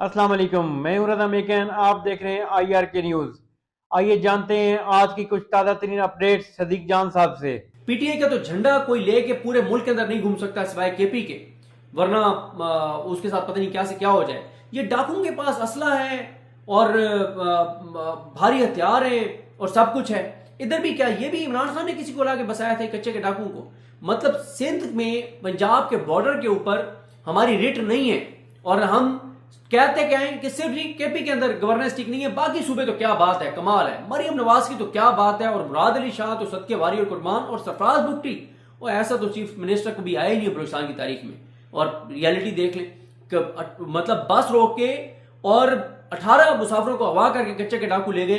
अस्सलाम वालेकुम, मैं हूं रज़ा मेकन। आप देख रहे हैं IRK न्यूज़। आइए जानते हैं आज की कुछ ताज़ा तरीन अपडेट्स सदीक जान साहब से। पीटीआई का तो झंडा कोई लेके पूरे मुल्क के अंदर नहीं घूम सकता सिवाय केपी के, वरना उसके साथ पता नहीं क्या से क्या हो जाए। ये डाकुओं के पास असला है और भारी हथियार है और सब कुछ है। इधर भी क्या, ये भी इमरान खान ने किसी को लाके बसाया था कच्चे के डाकुओं को। मतलब सिंध में पंजाब के बॉर्डर के ऊपर हमारी रिट नहीं है और हम कहते क्या है कि सिर्फ केपी के अंदर गवर्नेंस ठीक नहीं है, बाकी सूबे तो क्या बात है, कमाल है। मरियम नवाज की तो क्या बात है, और मुराद अली शाह तो सदके वारी और कुर्बान, और सरफराज बुट्टी और ऐसा तो चीफ मिनिस्टर कभी आया ही नहीं बलूचिस्तान की तारीख में। और रियलिटी देख लें कि मतलब बस रोक के और 18 मुसाफिरों को अगवा करके कच्चे के डाकू ले गए,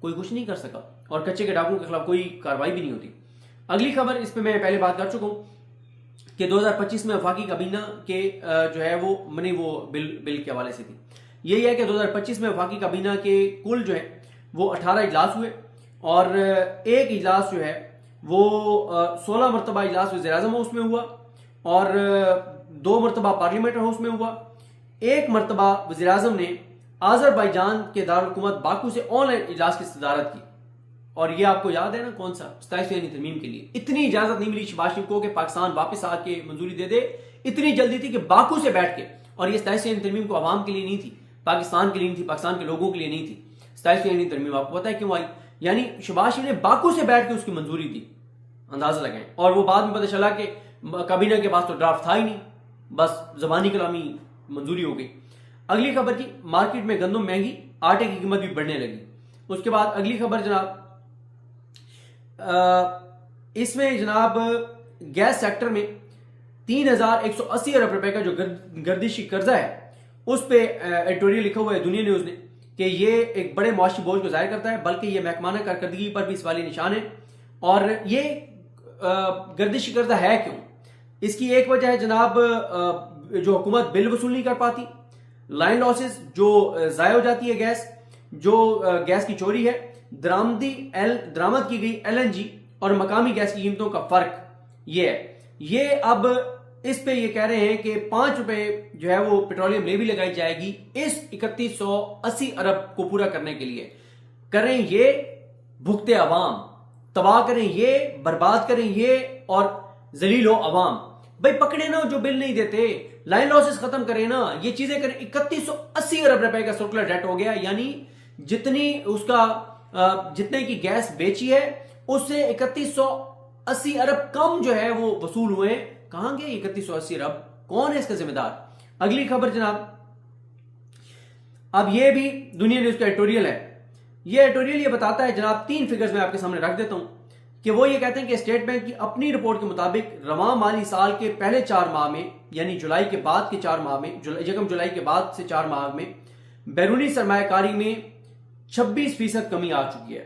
कोई कुछ नहीं कर सका और कच्चे के डाकुओं के खिलाफ कोई कार्रवाई भी नहीं होती। अगली खबर, इस पर मैं पहले बात कर चुका हूं कि 2025 में वफाकी काबीना के जो है वो मनी वो बिल के हवाले से थी। यही है कि 2025 में वफाकी काबीना के कुल जो है वो 18 इजलास हुए और एक इजलास जो है वो 16 मरतबा इजलास वज़ीर आज़म हाउस में हुआ और 2 मरतबा पार्लियामेंट हाउस में हुआ। एक मरतबा वज़ीर आज़म ने आज़रबाईजान के दारुल-हुकूमत बाकू से ऑनलाइन इजलास की सदारत की। और ये आपको याद है ना, कौन सा, 27वीं तरमीम के लिए इतनी इजाजत नहीं मिली शहबाज शरीफ को कि पाकिस्तान वापस आके मंजूरी दे दे। इतनी जल्दी थी कि बाकू से बैठ के, और ये 27वीं तरमीम को आवाम के लिए नहीं थी, पाकिस्तान के लिए नहीं थी, पाकिस्तान के लोगों के लिए नहीं थी। 27वीं तरमीम आपको पता है क्यों आई? यानी शहबाज शरीफ ने बाकू से बैठ के उसकी मंजूरी दी, अंदाजा लगाएं। और वो बाद में पता चला कि काबीना के पास तो ड्राफ्ट था ही नहीं, बस जबानी कलामी मंजूरी हो गई। अगली खबर जी, मार्केट में गंदम महंगी, आटे की कीमत भी बढ़ने लगी। उसके बाद अगली खबर जनाब, इसमें जनाब गैस सेक्टर में 3,180 अरब रुपए का जो गर्दिशी कर्जा है उस पे एडिटोरियल लिखा हुआ है दुनिया न्यूज ने कि ये एक बड़े मुआशी बोझ को जाहिर करता है, बल्कि ये महकमाना कारकर्दगी पर भी सवाली निशान है। और ये गर्दिशी कर्जा है क्यों? इसकी एक वजह है जनाब, जो हुकूमत बिल वसूल नहीं कर पाती, लाइन लॉसेस जो जाया हो जाती है गैस, जो गैस की चोरी है, दरामद की गई LNG और मकामी गैस की कीमतों का फर्क ये है। ये अब इस पे ये कह रहे हैं कि 5 रुपए जो है वो पेट्रोलियम लेवी लगाई जाएगी इस 3180 अरब को पूरा करने के लिए। करें ये भुगते अवाम, तबाह करें ये, बर्बाद करें ये और जलील हो अवाम। भाई पकड़े ना जो बिल नहीं देते, लाइन लॉसेस खत्म करें ना, ये चीजें करें। 3180 अरब रुपए का सर्कुलर डेट हो गया, यानी जितनी उसका जितने की गैस बेची है उससे 3180 अरब कम जो है वो वसूल हुए। कहां गए 3180 अरब? कौन है इसका जिम्मेदार? अगली खबर जनाब, अब ये भी दुनिया न्यूज का एडिटोरियल है। ये एडिटोरियल ये बताता है जनाब, 3 फिगर्स मैं आपके सामने रख देता हूं कि वो ये कहते हैं कि स्टेट बैंक की अपनी रिपोर्ट के मुताबिक रवां माली साल के पहले 4 माह में, यानी जुलाई के बाद के 4 माह में, जुलाई के बाद से 4 माह में बैरूनी सरमायाकारी में 26% कमी आ चुकी है।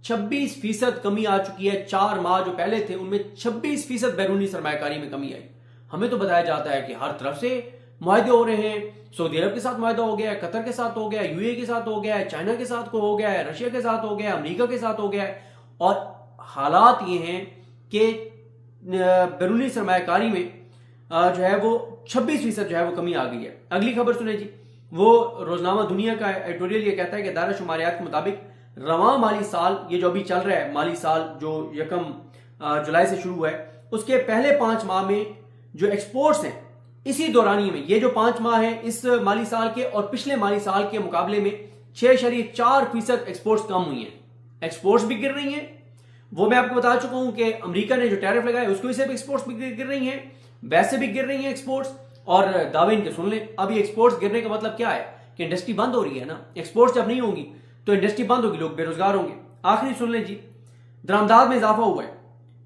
26% कमी आ चुकी है। 4 माह जो पहले थे उनमें 26% बैरूनी सरमायाकारी में कमी आई। हमें तो बताया जाता है कि हर तरफ से मुआहदे हो रहे हैं, सऊदी अरब के साथ मुआहदा हो गया है, कतर के साथ हो गया है, UAE के साथ हो गया है, चाइना के साथ हो गया है, रशिया के साथ हो गया है, अमेरिका के साथ हो गया है। और हालात ये हैं कि बैरूनी सरमायाकारी में जो है वो 26% जो है वो कमी आ गई है। अगली खबर सुने जी, वो रोजनामा दुनिया का एडिटोरियल ये कहता है कि दायरा शुमारियात के मुताबिक रवां माली साल, ये जो अभी चल रहा है माली साल जो 1 जुलाई से शुरू हुआ है, उसके पहले 5 माह में जो एक्सपोर्ट्स हैं इसी दौरानिए में, ये जो 5 माह है इस माली साल के और पिछले माली साल के मुकाबले में 6.4% एक्सपोर्ट्स कम हुई हैं। एक्सपोर्ट्स भी गिर रही हैं। वो मैं आपको बता चुका हूं कि अमेरिका ने जो टैरिफ लगाया उसकी वजह से भी एक्सपोर्ट्स भी गिर रही हैं, वैसे भी गिर रही हैं एक्सपोर्ट्स। और दावे इनके सुन लें, अब ये एक्सपोर्ट्स गिरने का मतलब क्या है कि इंडस्ट्री बंद हो रही है ना। एक्सपोर्ट्स जब नहीं होंगी तो इंडस्ट्री बंद होगी, लोग बेरोजगार होंगे। आखिरी सुन लें जी, दरामदाद में इजाफा हुआ है,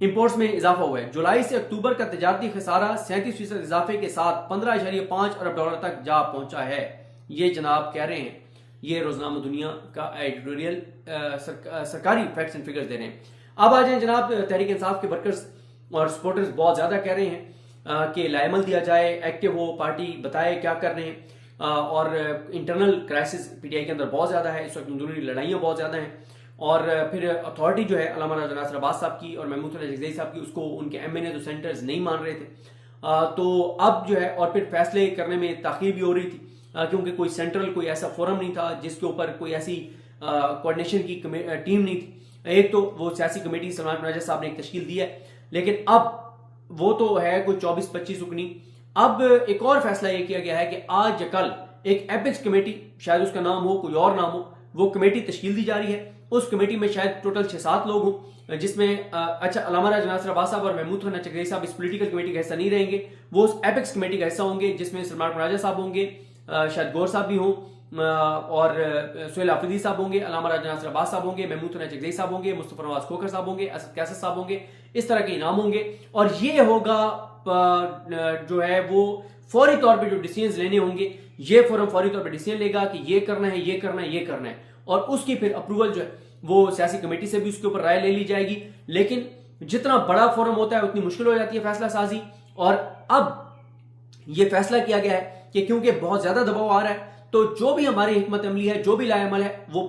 इंपोर्ट्स में इजाफा हुआ है। जुलाई से अक्टूबर का तजारती खसारा 37% इजाफे के साथ 15.5 अरब डॉलर तक जा पहुंचा है। ये जनाब कह रहे हैं, ये रोजनामा दुनिया का एडिटोरियल सरकारी फैक्ट्स एंड फिगर्स दे रहे हैं। अब आ जाए जनाब, तहरीक इंसाफ के वर्कर्स और सपोर्टर्स बहुत ज्यादा कह रहे हैं कि लाइमल दिया जाए, एक्टिव हो, पार्टी बताए क्या कर रहे हैं। और इंटरनल क्राइसिस PTI के अंदर बहुत ज्यादा है इस वक्त, अंदरूनी लड़ाइयां बहुत ज्यादा हैं। और फिर अथॉरिटी जो है अल्लामा राजा नासिर अब्बास साहब की और महमूद जगज़ई साहब की, उसको उनके MNA तो सेंटर्स नहीं मान रहे थे। तो अब जो है, और फिर फैसले करने में ताखीर भी हो रही थी। क्योंकि कोई सेंट्रल कोई ऐसा फोरम नहीं था जिसके ऊपर कोई ऐसी कोऑर्डिनेशन की टीम नहीं थी। एक तो वो सियासी कमेटी सलमान राजा साहब ने एक तश्कील दी है, लेकिन अब वो तो है कोई 24-25 रुकनी। अब एक और फैसला ये किया गया है कि आज या कल एक एपिक्स कमेटी, शायद उसका नाम हो कोई और नाम हो, वो कमेटी तश्कील दी जा रही है। उस कमेटी में शायद टोटल 6-7 लोग हों, जिसमें अच्छा अल्लामा राज नासिर अब्बास साहब और महमूद खान चकरेई साहब इस पोलिटिकल कमेटी का हिस्सा नहीं रहेंगे, वो उस एपिक्स कमेटी का हिस्सा होंगे, जिसमें सलमान राजा साहब होंगे, शायद गौर साहब भी हों, और सुहेल आफरीदी साहब होंगे, अल्लामा राज नासिर अब्बास साहब होंगे, महमूद खान चकरेई साहब होंगे, मुस्तफा नवाज खोखर साहब होंगे, असद कैसर साहब होंगे। इस तरह के इनाम होंगे और ये होगा जो है वो फौरी तौर पे जो डिसीजन लेने होंगे, ये फोरम फौरी तौर पे डिसीजन लेगा कि ये करना है, ये करना है, ये करना है, और उसकी फिर अप्रूवल जो है वो सियासी कमेटी से भी उसके ऊपर राय ले ली जाएगी। लेकिन जितना बड़ा फोरम होता है उतनी मुश्किल हो जाती है फैसला साजी, और अब ये फैसला किया गया है कि क्योंकि बहुत ज्यादा दबाव आ रहा है, तो जो भी हमारी हिकमत अमली है, जो भी लाएमल है, वो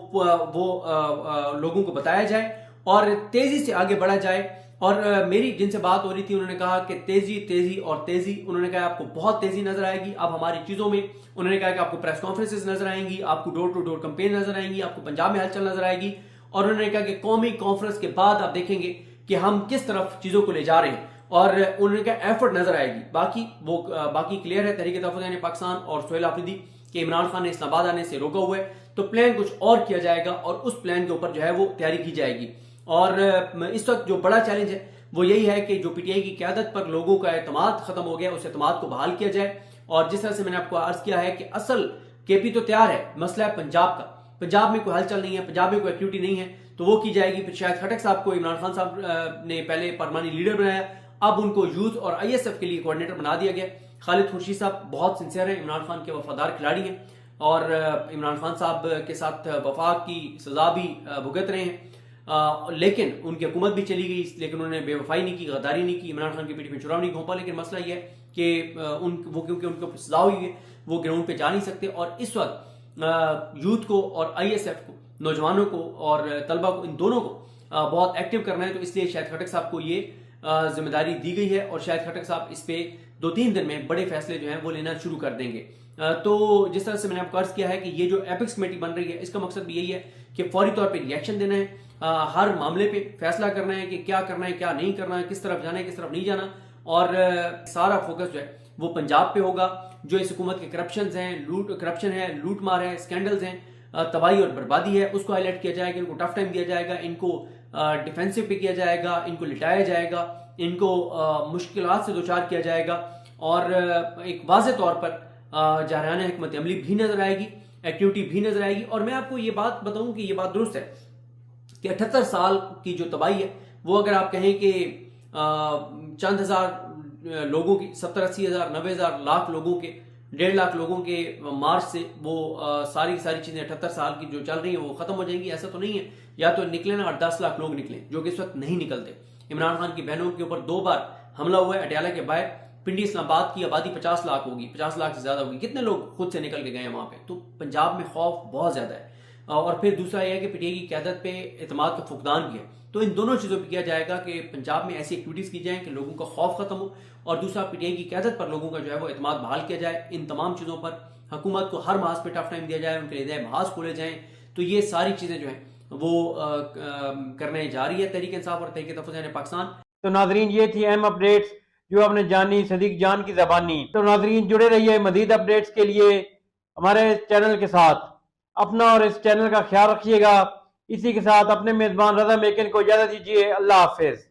लोगों को बताया जाए और तेजी से आगे बढ़ा जाए। और मेरी जिनसे बात हो रही थी उन्होंने कहा कि तेजी तेजी और तेजी, उन्होंने कहा आपको बहुत तेजी नजर आएगी अब हमारी चीजों में। उन्होंने कहा कि आपको प्रेस कॉन्फ्रेंसेस नजर आएंगी, आपको डोर टू डोर कैंपेन नजर आएंगी, आपको पंजाब में हलचल नजर आएगी, और उन्होंने कहा कि कौमी कॉन्फ्रेंस के बाद आप देखेंगे कि हम किस तरफ चीजों को ले जा रहे हैं, और उन्होंने कहा एफर्ट नजर आएगी। बाकी क्लियर है, तहरीक तहफ़्फ़ुज़ पाकिस्तान और सुहेल आफरीदी कि इमरान खान ने इस्लामाबाद आने से रोका हुआ है, तो प्लान कुछ और किया जाएगा और उस प्लान के ऊपर जो है वो तैयारी की जाएगी। और इस वक्त जो बड़ा चैलेंज है वो यही है कि जो पीटीआई की क्यादत पर लोगों का एतमाद खत्म हो गया, उस एतमाद को बहाल किया जाए। और जिस तरह से मैंने आपको अर्ज किया है कि असल केपी तो तैयार है, मसला है पंजाब का। पंजाब में कोई हलचल नहीं है, पंजाब में कोई एक्टिविटी नहीं है, तो वो की जाएगी। फिर शायद खटक साहब को इमरान खान साहब ने पहले पार्लिमानी लीडर बनाया, अब उनको यूथ और आईएसएफ के लिए कोऑर्डिनेटर बना दिया गया। खालिद खुर्शीद साहब बहुत सिंसियर हैं, इमरान खान के वफादार खिलाड़ी हैं, और इमरान खान साहब के साथ वफा की सजा भी भुगत रहे हैं, लेकिन उनकी हुकूमत भी चली गई, लेकिन उन्होंने बेवफाई नहीं की, गद्दारी नहीं की, इमरान खान की पीठ में चुनाव नहीं घोंपा। लेकिन मसला यह है कि क्योंकि उनको सजा हुई है, वो ग्राउंड पे जा नहीं सकते। और इस वक्त यूथ को और आईएसएफ को, नौजवानों को और तलबा को, इन दोनों को बहुत एक्टिव करना है, तो इसलिए शायद खटक साहब को ये जिम्मेदारी दी गई है, और शायद खटक साहब इस पे 2-3 दिन में बड़े फैसले जो हैं वो लेना शुरू कर देंगे। तो जिस तरह से मैंने आपको अर्ज किया है कि ये जो एपिक्स कमेटी बन रही है, इसका मकसद भी यही है कि फौरी तौर पे रिएक्शन देना है, हर मामले पे फैसला करना है कि क्या करना है, क्या नहीं करना है, किस तरफ जाना है, किस तरफ नहीं जाना। और सारा फोकस जो है वो पंजाब पे होगा। जो इस हुकूमत के करप्शन है, लूट मार है, स्कैंडल्स हैं, तबाही और बर्बादी है, उसको हाईलाइट किया जाएगा, इनको टफ टाइम दिया जाएगा, इनको डिफेंसिव पे किया जाएगा, इनको लिटाया जाएगा, इनको मुश्किलात से दो चार किया जाएगा, और एक वाज़ेह तौर पर जारहाना हिकमत अमली भी नजर आएगी, एक्टिविटी भी नजर आएगी। और मैं आपको ये बात बताऊं कि ये बात दुरुस्त है कि 78 साल की जो तबाही है, वो अगर आप कहें कि चंद हजार लोगों की, 70-80 हजार, 90 हजार, लाख लोगों के, 1.5 लाख लोगों के मार्च से वो सारी चीजें 78 साल की जो चल रही हैं वो खत्म हो जाएंगी, ऐसा तो नहीं है। या तो निकले ना 8-10 लाख लोग निकले, जो कि इस वक्त नहीं निकलते। इमरान खान की बहनों के ऊपर 2 बार हमला हुआ है। अटियाला के बाहर पिंडी इस्लामाबाद की आबादी 50 लाख होगी, 50 लाख से ज्यादा होगी। कितने लोग खुद से निकल के गए वहां पे? तो पंजाब में खौफ बहुत ज्यादा है। और फिर दूसरा यह है कि पीटीआई की क्यादत पे एतमाद का फुकदान भी है। तो इन दोनों चीजों पर किया जाएगा कि पंजाब में ऐसी एक्टिविटीज की जाए कि लोगों का खौफ खत्म हो, और दूसरा पीटीआई की क्यादत पर लोगों का जो है वो एतमाद बहाल किया जाए। इन तमाम चीजों पर हुकूमत को हर मास पे टफ टाइम दिया जाए, उनके लिए महाज खोले जाएं। तो ये सारी चीजें जो है वो करने जा रही है तहरीक इंसाफ और तहरीक तहफ़्फ़ुज़ पाकिस्तान। तो नाजरीन, ये थी अहम अपडेट्स जो आपने जानी सदीक जान की ज़बानी। तो नाजरीन, जुड़े रहिए मज़ीद अपडेट्स के लिए हमारे चैनल के साथ। अपना और इस चैनल का ख्याल रखिएगा। इसी के साथ अपने मेज़बान रज़ा मेकिन को इजाज़त दीजिए। अल्लाह हाफिज़।